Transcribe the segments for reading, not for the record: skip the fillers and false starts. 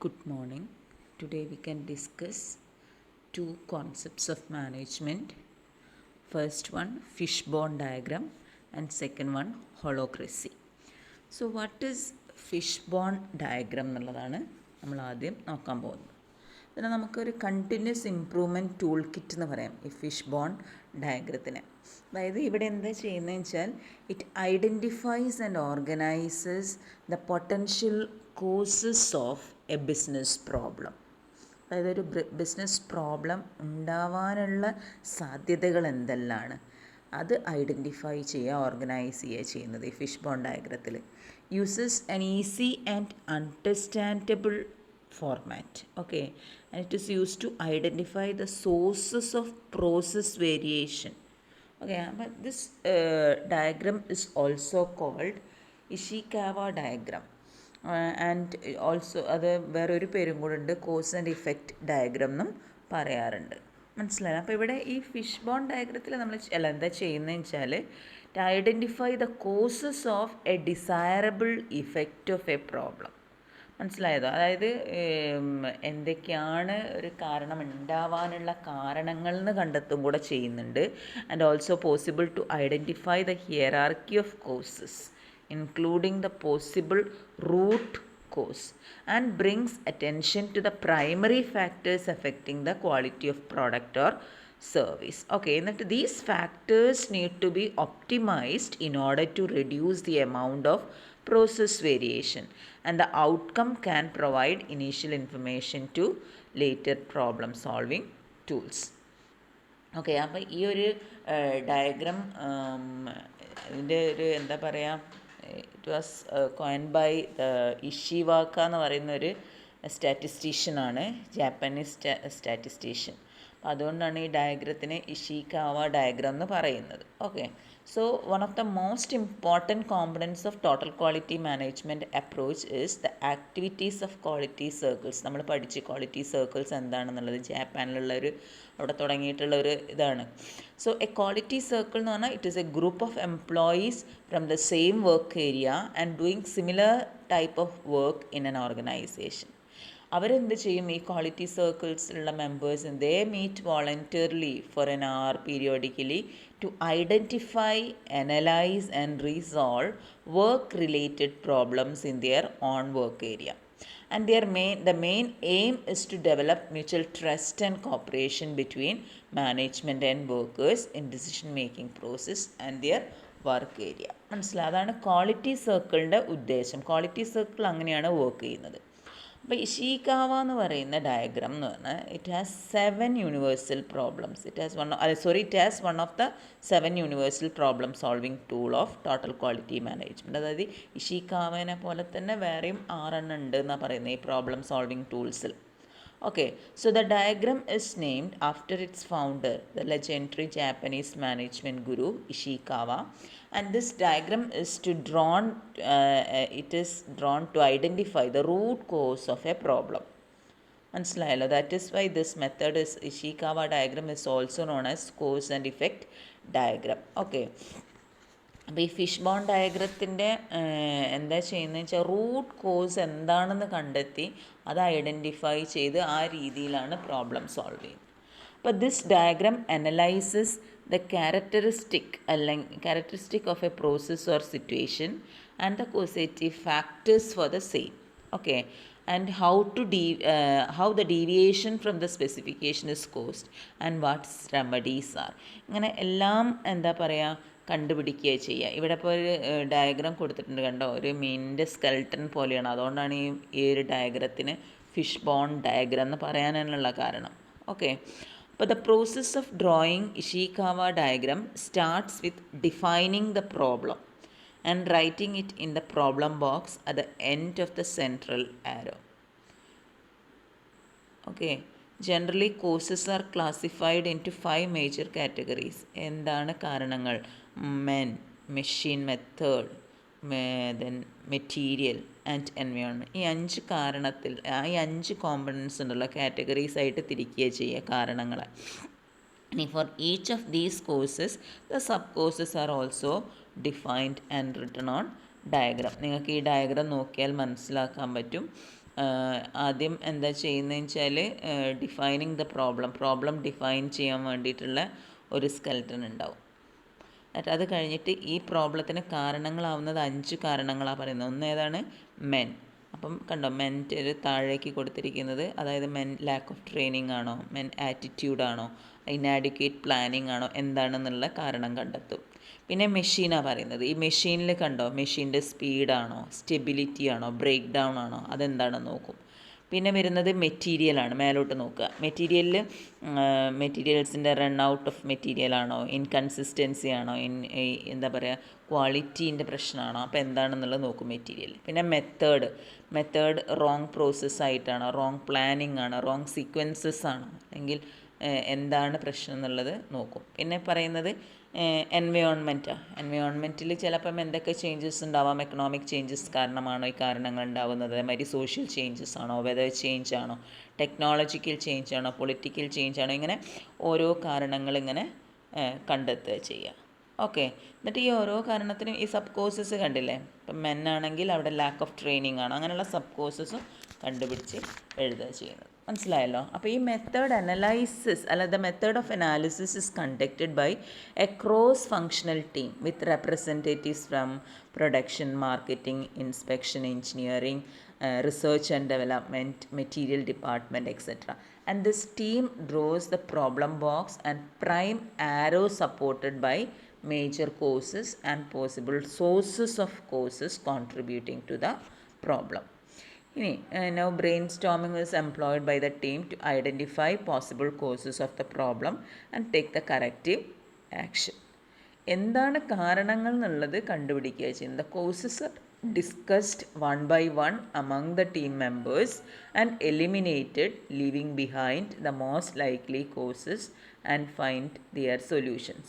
Good morning. Today we can discuss two concepts of management. First one, fishbone diagram, and second one, holacracy. So what is fishbone diagram എന്നുള്ളതാണ് നമ്മൾ ആദ്യം നോക്കാൻ പോകുന്നത്. പിന്നെ നമുക്കൊരു continuous improvement tool kit എന്ന് പറയാം ഈ ഫിഷ് ബോൺ ഡയഗ്രത്തിന്. അതായത് ഇവിടെ എന്താ ചെയ്യുന്നതെന്ന് വെച്ചാൽ it identifies and organises the potential causes of A business problem. അതായത് ഒരു ബിസിനസ് പ്രോബ്ലം ഉണ്ടാവാനുള്ള സാധ്യതകൾ എന്തെല്ലാണ് അത് ഐഡൻറ്റിഫൈ ചെയ്യുക, ഓർഗനൈസ് ചെയ്യുക ചെയ്യുന്നത് ഈ ഫിഷ് ബോൺ ഡയഗ്രത്തിൽ. Uses an easy and understandable format, okay, and it is used to identify the sources of process variation, okay. But this diagram is also called Ishikawa diagram, and also അത് വേറൊരു പേരും കൂടെ ഉണ്ട്, cos and effect diagram എന്നും പറയാറുണ്ട്. മനസ്സിലായി? അപ്പോൾ ഇവിടെ ഈ ഫിഷ് ബോൺ ഡയഗ്രത്തിൽ നമ്മൾ എന്താ ചെയ്യുന്നതെന്ന് വെച്ചാൽ to identify the causes of a desirable effect of a problem. മനസ്സിലായതോ? അതായത് എന്തൊക്കെയാണ് ഒരു കാരണം ഉണ്ടാവാനുള്ള കാരണങ്ങൾ എന്ന് കണ്ടെത്തും കൂടെ ചെയ്യുന്നുണ്ട്. And also possible to identify the hierarchy of causes including the possible root cause and brings attention to the primary factors affecting the quality of product or service. Okay, എന്നിട്ട് these factors need to be optimised in order to reduce the amount of process variation, and the outcome can provide initial information to later problem solving tools. Okay, അപ്പോൾ ഈ ഒരു diagram ഇതിൻ്റെ ഒരു എന്താ പറയുക, it was coined by ഇഷിവാക്ക എന്ന് പറയുന്ന ഒരു സ്റ്റാറ്റിസ്റ്റീഷ്യനാണ്, ജാപ്പനീസ് സ്റ്റാറ്റിസ്റ്റീഷ്യൻ. അപ്പോൾ അതുകൊണ്ടാണ് ഈ ഡയഗ്രത്തിന് ഇഷിക്കാവ ഡയഗ്രാം എന്ന് പറയുന്നത്. Okay, so one of the most important components of total quality management approach is the activities of quality circles. നമ്മൾ പഠിച്ച് ക്വാളിറ്റി സർക്കിൾസ് എന്താണെന്നുള്ളത് ജാപ്പാനിലുള്ള ഒരു അവിടെ തുടങ്ങിയിട്ടുള്ള ഒരു ഇതാണ്. സോ എ ക്വാളിറ്റി സർക്കിൾ എന്ന് പറഞ്ഞാൽ it is a group of employees from the same work area and doing similar type of work in an organisation. അവരെന്ത് ചെയ്യും, ഈ ക്വാളിറ്റി സർക്കിൾസിലുള്ള members they meet voluntarily for an hour periodically to identify, analyze and resolve work related problems in their own work area, and the main aim is to develop mutual trust and cooperation between management and workers in decision making process and their work area. മനസ്സിലായി? അതാണ് quality സർക്കിളിൻ്റെ ഉദ്ദേശം. Quality circle അങ്ങനെയാണ് work ചെയ്യുന്നത്. അപ്പോൾ Ishikawa എന്ന് പറയുന്ന diagram എന്ന് പറഞ്ഞാൽ it has 7 universal problems. It has one of the 7 universal problem solving tool of total quality management. അതായത് ഇഷിക്കാവേനെ പോലെ തന്നെ വേറെയും 6 ഉണ്ട് എന്നാണ് പറയുന്നത് ഈ പ്രോബ്ലം സോൾവിങ് ടൂൾസിൽ. Okay, so the diagram is named after its founder, the legendary Japanese management guru Ishikawa, and this diagram is drawn to identify the root cause of a problem. മനസ്സിലായല്ലോ? That is why this method is Ishikawa diagram is also known as cause and effect diagram. Okay. അപ്പോൾ ഈ fish bone ഡയഗ്രത്തിൻ്റെ എന്താ ചെയ്യുന്നതെന്ന് വെച്ചാൽ root cause എന്താണെന്ന് കണ്ടെത്തി അത് identify ചെയ്ത് ആ രീതിയിലാണ് പ്രോബ്ലം സോൾവ് ചെയ്യുന്നത്. അപ്പോൾ this diagram analyses the characteristic of A process or situation and the causative factors for the same. Okay, and how the deviation from the specification is caused and what remedies are. ഇങ്ങനെ എല്ലാം എന്താ പറയുക കണ്ടുപിടിക്കുക ചെയ്യുക. ഇവിടെ ഇപ്പോൾ ഒരു diagram കൊടുത്തിട്ടുണ്ട് കണ്ടോ, ഒരു മീനിൻ്റെ സ്കെൽട്ടൺ പോലെയാണ്. അതുകൊണ്ടാണ് ഈ ഒരു ഡയഗ്രത്തിന് ഫിഷ് ബോൺ ഡയഗ്രാം എന്ന് പറയാനുള്ള കാരണം. ഓക്കെ, അപ്പോൾ the process of drawing Ishikawa diagram starts with defining the problem and writing it in the problem box at the end of the central arrow. Okay, generally causes are classified into 5 major categories. എന്താണ് കാരണങ്ങൾ? men, machine, method, then material and environment. ഈ 5 കാരണത്തിൽ ഈ 5 components ഉള്ള categories ആയിട്ട് തിരിക്കുക ചെയ്യുക കാരണങ്ങളെ. ഇനി for each of these courses the sub courses are also defined and written on diagram. നിങ്ങൾക്ക് ഈ ഡയഗ്രാം നോക്കിയാൽ മനസ്സിലാക്കാൻ പറ്റും ആദ്യം എന്താ ചെയ്യുന്നതെന്ന് വെച്ചാൽ ഡിഫൈനിങ് ദ പ്രോബ്ലം ഡിഫൈൻ ചെയ്യാൻ വേണ്ടിയിട്ടുള്ള ഒരു സ്കെൽട്ടൺ ഉണ്ടാവും. എന്നിട്ട് അത് കഴിഞ്ഞിട്ട് ഈ പ്രോബ്ലത്തിന് കാരണങ്ങളാവുന്നത് 5 കാരണങ്ങളാണ് പറയുന്നത്. ഒന്ന് ഏതാണ്? മെൻ. അപ്പം കണ്ടോ, മെൻ്റെ ഒരു താഴേക്ക് കൊടുത്തിരിക്കുന്നത്, അതായത് മെൻ ലാക്ക് ഓഫ് ട്രെയിനിങ് ആണോ, മെൻ ആറ്റിറ്റ്യൂഡാണോ, ഇനാഡിക്വേറ്റ് പ്ലാനിങ് ആണോ, എന്താണെന്നുള്ള കാരണം കണ്ടെത്തും. പിന്നെ മെഷീനാണ് പറയുന്നത്. ഈ മെഷീനിൽ കണ്ടോ, മെഷീൻ്റെ സ്പീഡാണോ, സ്റ്റെബിലിറ്റി ആണോ, ബ്രേക്ക് ഡൗൺ ആണോ, അതെന്താണെന്ന് നോക്കും. പിന്നെ വരുന്നത് മെറ്റീരിയലാണ്. മേലോട്ട് നോക്കുക. മെറ്റീരിയൽസിൻ്റെ റൺ ഔട്ട് ഓഫ് മെറ്റീരിയൽ ആണോ, ഇൻകൺസിസ്റ്റൻസി ആണോ, എന്താ പറയുക, ക്വാളിറ്റീൻ്റെ പ്രശ്നമാണോ, അപ്പോൾ എന്താണെന്നുള്ളത് നോക്കും മെറ്റീരിയൽ. പിന്നെ മെത്തേഡ് റോങ് പ്രോസസ്സ് ആയിട്ടാണോ, റോങ് പ്ലാനിങ് ആണോ, റോങ് സീക്വൻസസ് ആണോ, അല്ലെങ്കിൽ എന്താണ് പ്രശ്നം എന്നുള്ളത് നോക്കും. പിന്നെ പറയുന്നത് എൻവയോൺമെൻറ്റിൽ ചിലപ്പം എന്തൊക്കെ ചേഞ്ചസ് ഉണ്ടാവാം, എക്കണോമിക് ചേഞ്ചസ് കാരണമാണോ ഈ കാരണങ്ങൾ ഉണ്ടാകുന്നത്, അതേമാതിരി സോഷ്യൽ ചേഞ്ചസ് ആണോ, വെതർ ചേഞ്ച് ആണോ, ടെക്നോളജിക്കൽ ചേഞ്ച് ആണോ, പൊളിറ്റിക്കൽ ചേഞ്ച് ആണോ, ഇങ്ങനെ ഓരോ കാരണങ്ങൾ ഇങ്ങനെ കണ്ടെത്തുക ചെയ്യുക. ഓക്കെ. എന്നിട്ട് ഈ ഓരോ കാരണത്തിനും ഈ സബ് കോഴ്സസ് കണ്ടില്ലേ, ഇപ്പം മെൻ ആണെങ്കിൽ അവിടെ ലാക്ക് ഓഫ് ട്രെയിനിങ് ആണ്, അങ്ങനെയുള്ള സബ് കോഴ്സസും കണ്ടുപിടിച്ച് എഴുതുക ചെയ്യുന്നത്. മനസ്സിലായല്ലോ? അപ്പോൾ ഈ method analysis the method of analysis is conducted by a cross functional team with representatives from production, marketing, inspection, engineering, research and development, material department, etcetera. And this team draws the problem box and prime arrow supported by major causes and possible sources of causes contributing to the problem. Now brainstorming is employed by the team to identify possible causes of the problem and take the corrective action. എന്താണ് കാരണങ്ങൾ എന്നുള്ളത് കണ്ടുപിടിക്കുക ചെയ്യുന്നത്. The causes are discussed one by one among the team members and eliminated, leaving behind the most likely causes and find their solutions.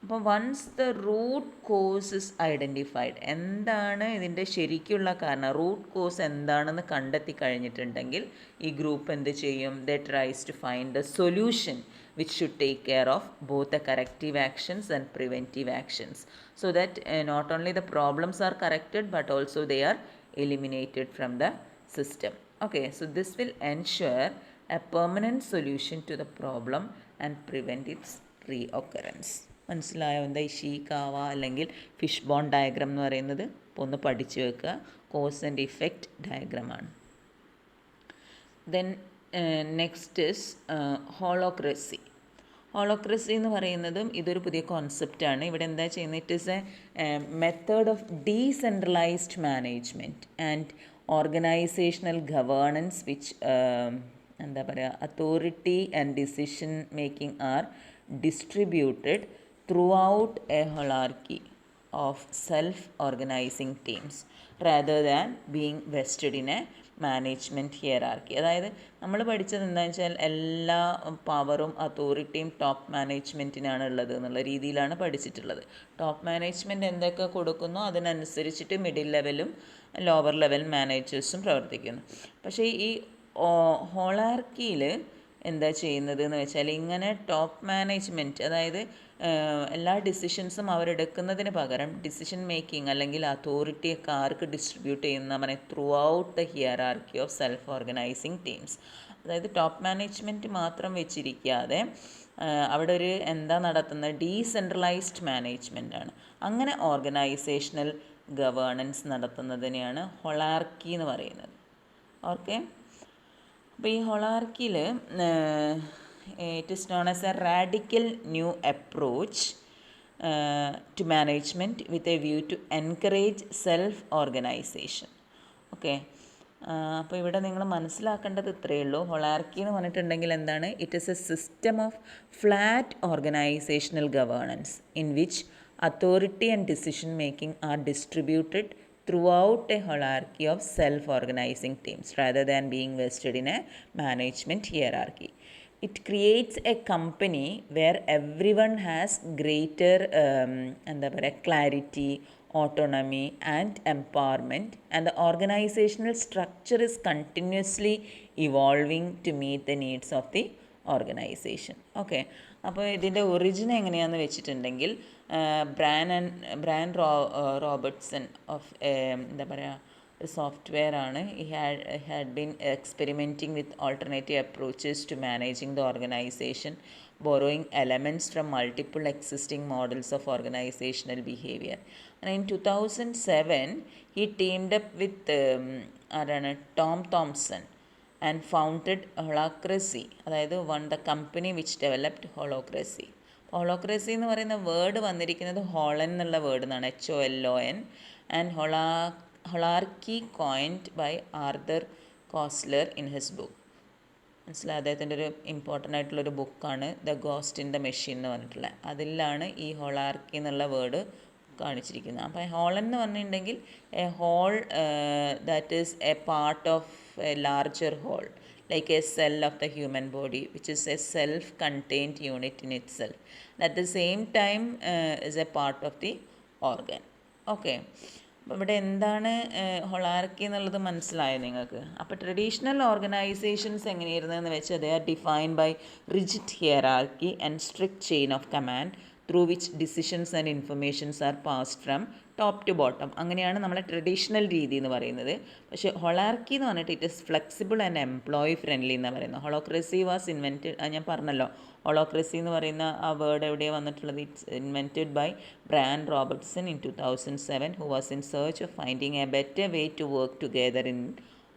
അപ്പോൾ once the root cause is identified, എന്താണ് ഇതിൻ്റെ ശരിക്കുള്ള കാരണം, റൂട്ട് കോസ് എന്താണെന്ന് കണ്ടെത്തി കഴിഞ്ഞിട്ടുണ്ടെങ്കിൽ ഈ group എന്ത് ചെയ്യും? They tries to find the solution which should take care of both the corrective actions and preventive actions, so that not only the problems are corrected but also they are eliminated from the system. Okay, so this will ensure a permanent solution to the problem and prevent its reoccurrence. മനസ്സിലായോ? എന്താ ഈ ഷീക്കാവ അല്ലെങ്കിൽ fish bone diagram എന്ന് പറയുന്നത്? അപ്പോൾ ഒന്ന് പഠിച്ചു വെക്കുക. കോസ് ആൻഡ് ഇഫക്റ്റ് ഡയഗ്രമാണ്. Then next is holacracy. Holacracy എന്ന് പറയുന്നതും ഇതൊരു പുതിയ കോൺസെപ്റ്റാണ്. ഇവിടെ എന്താ ചെയ്യുന്നത്? It is a method of decentralised management and organisational governance which എന്താ പറയുക, authority and decision making are distributed throughout a hierarchy of self-organizing teams rather than being vested in a management hierarchy. അതായത് നമ്മൾ പഠിച്ചത് എന്താണെന്ന് വെച്ചാൽ എല്ലാ പവറും അതോറിറ്റിയും ടോപ്പ് മാനേജ്മെൻറ്റിനാണ് ഉള്ളത് എന്നുള്ള രീതിയിലാണ് പഠിച്ചിട്ടുള്ളത്. ടോപ്പ് മാനേജ്മെൻറ്റ് എന്തൊക്കെ കൊടുക്കുന്നോ അതിനനുസരിച്ചിട്ട് മിഡിൽ ലെവലും ലോവർ ലെവൽ മാനേജേഴ്സും പ്രവർത്തിക്കുന്നു. പക്ഷേ ഈ ഹോളാർക്കിയിൽ എന്താ ചെയ്യുന്നത് എന്ന് വെച്ചാൽ, ഇങ്ങനെ ടോപ്പ് മാനേജ്മെൻറ്റ്, അതായത് എല്ലാ ഡിസിഷൻസും അവരെടുക്കുന്നതിന് പകരം ഡിസിഷൻ മേക്കിംഗ് അല്ലെങ്കിൽ അതോറിറ്റിയൊക്കെ ആർക്ക് ഡിസ്ട്രിബ്യൂട്ട് ചെയ്യുന്ന through the hierarchy of self organising teams. അതായത് ടോപ്പ് മാനേജ്മെൻറ്റ് മാത്രം വെച്ചിരിക്കാതെ അവിടെ ഒരു എന്താ നടത്തുന്നത്, ഡീസെൻട്രലൈസ്ഡ് മാനേജ്മെൻ്റ് ആണ്. അങ്ങനെ ഓർഗനൈസേഷണൽ ഗവേണൻസ് നടത്തുന്നതിനെയാണ് ഹൊളാർക്കി എന്ന് പറയുന്നത്. ഓക്കെ. അപ്പോൾ ഈ ഹൊളാർക്കിയിൽ it is known as a radical new approach to management with a view to encourage self organisation. Okay. അപ്പോൾ ഇവിടെ നിങ്ങൾ മനസ്സിലാക്കേണ്ടത് ഇത്രയേ ഉള്ളൂ. ഹൊളാർക്കി എന്ന് പറഞ്ഞിട്ടുണ്ടെങ്കിൽ എന്താണ്? It is A system of flat organisational governance in which authority and decision making R distributed throughout a hierarchy of self-organizing teams rather than being vested in a management hierarchy. It creates a company where everyone has greater clarity, autonomy and empowerment, and the organizational structure is continuously evolving to meet the needs of the organisation. Okay. അപ്പോൾ ഇതിൻ്റെ origin എങ്ങനെയാണെന്ന് വെച്ചിട്ടുണ്ടെങ്കിൽ bran Robertson of എന്താ പറയുക ഒരു software ആണ്. Had been experimenting with alternative approaches to managing the organisation, borrowing elements from multiple existing models of organizational behavior. And in 2007, he teamed up with Tom Thompson and founded Holacracy, അതായത് the company which developed Holacracy. ഹോളോക്രസി എന്ന് പറയുന്ന word വന്നിരിക്കുന്നത് holon എന്നുള്ള word നിന്നാണ്, HOLON, and holarchy coined by Arthur Koestler in his book. മനസ്സിലായി, അദ്ദേഹത്തിൻ്റെ ഒരു ഇമ്പോർട്ടൻ്റ് ആയിട്ടുള്ളൊരു ബുക്കാണ് The Ghost in the Machine എന്ന് പറഞ്ഞിട്ടുള്ളത്. അതിലാണ് ഈ ഹോളാർക്കി എന്നുള്ള വേർഡ് കാണിച്ചിരിക്കുന്നത്. അപ്പോൾ ഹോളൻ എന്ന് പറഞ്ഞിട്ടുണ്ടെങ്കിൽ a whole that is a part of a larger whole, like a cell of the human body, which is a self-contained unit in itself. At the same time is a part of the organ. Okay. അപ്പോൾ ഇവിടെ എന്താണ് ഹൊളാർക്കി എന്നുള്ളത് മനസ്സിലായോ നിങ്ങൾക്ക്? അപ്പോൾ traditional organisations എങ്ങനെയായിരുന്നതെന്ന് വെച്ചാൽ they are defined by rigid hierarchy and strict chain of command through which decisions and informations are passed from top to bottom. അങ്ങനെയാണ് നമ്മളെ ട്രഡീഷണൽ രീതി എന്ന് പറയുന്നത്. പക്ഷേ ഹൊളാർക്കി എന്ന് പറഞ്ഞിട്ട് it is flexible and employee friendly എന്ന് പറയുന്നത്. ഹൊളോക്രസി വാസ് ഇൻവെൻറ്റഡ്, ഞാൻ പറഞ്ഞല്ലോ ഹൊളോക്രസി എന്ന് പറയുന്ന ആ വേർഡ് എവിടെയാണ് വന്നിട്ടുള്ളത്? It's invented by Brian Robertson in 2007, who was in search of finding a better way to work together in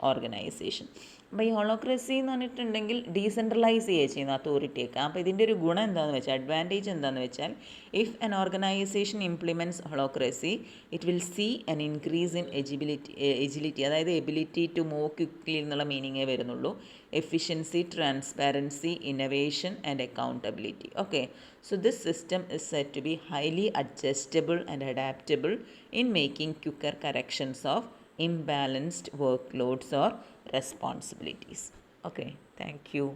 organisation. അപ്പോൾ ഈ ഹോളോക്രസി എന്ന് പറഞ്ഞിട്ടുണ്ടെങ്കിൽ ഡീസെൻട്രലൈസ് ചെയ്യുക ചെയ്യുന്ന അതോറിറ്റിയൊക്കെ. അപ്പോൾ ഇതിൻ്റെ ഒരു ഗുണം എന്താണെന്ന് വെച്ചാൽ, അഡ്വാൻറ്റേജ് എന്താണെന്ന് വെച്ചാൽ, if an organisation implements holacracy it will see an increase in agility, അതായത് എബിലിറ്റി ടു മൂവ് ക്വിക്ക്ലി എന്നുള്ള മീനിങ്ങേ വരുന്നുള്ളൂ, efficiency, transparency, innovation and accountability. Okay, so this system is said to be highly adjustable and adaptable in making quicker corrections of imbalanced workloads or responsibilities. Okay, thank you.